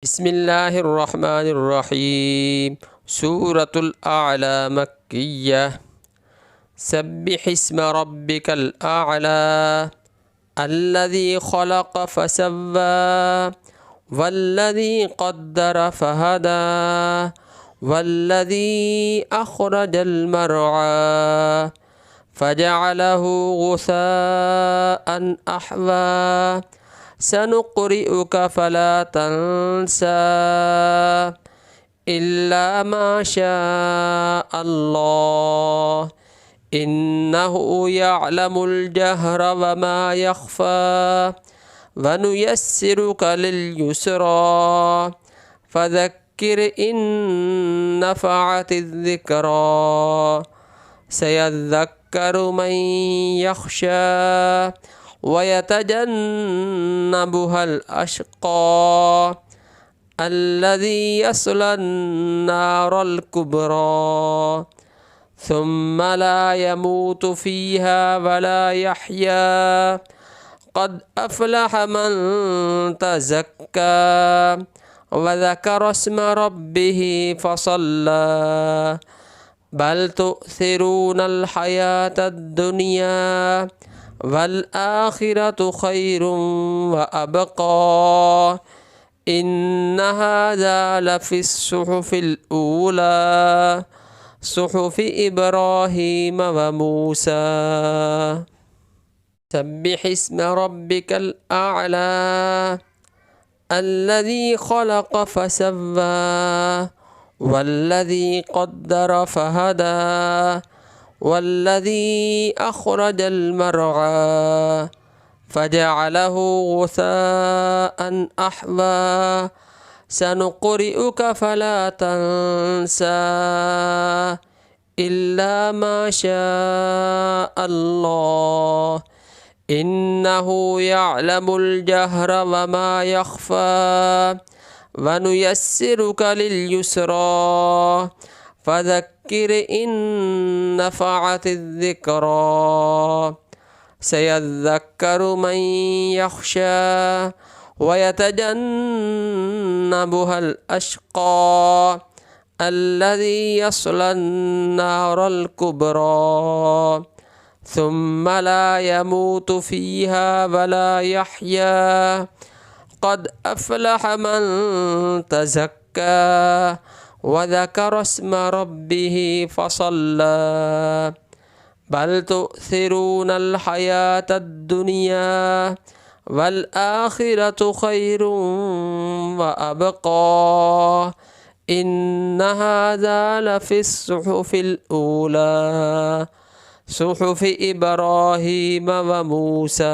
بسم الله الرحمن الرحيم. سورة الأعلى مكية. سبح اسم ربك الأعلى الذي خلق فسوى والذي قدر فهدى والذي أخرج المرعى فجعله غثاء أحوى سنقرئك فلا تنسى إلا ما شاء الله إنه يعلم الجهر وما يخفى ونيسرك لليسرى فذكر إن نفعت الذكرى سيذكر من يخشى ويتجنبها الأشقى الذي يصلى النار الكبرى ثم لا يموت فيها ولا يحيا قد أفلح من تزكى وذكر اسم ربه فصلى بل تؤثرون الحياة الدنيا والآخرة خير وأبقى إن هذا لفي الصحف الأولى صحف إبراهيم وموسى. سبح اسم ربك الأعلى الذي خلق فسوى والذي قدر فهدى والذي أخرج المرعى فجعله غثاء أحوى سنقرئك فلا تنسى إلا ما شاء الله إنه يعلم الجهر وما يخفى ونيسرك لليسرى فذكر إن نفعت الذكرى سيذكر من يخشى ويتجنبها الأشقى الذي يصلى النار الكبرى ثم لا يموت فيها ولا يحيا قد أفلح من تزكى وذكر اسم ربه فصلى بل تؤثرون الحياة الدنيا والآخرة خير وأبقى إن هذا لفي الصحف الأولى صحف إبراهيم وموسى.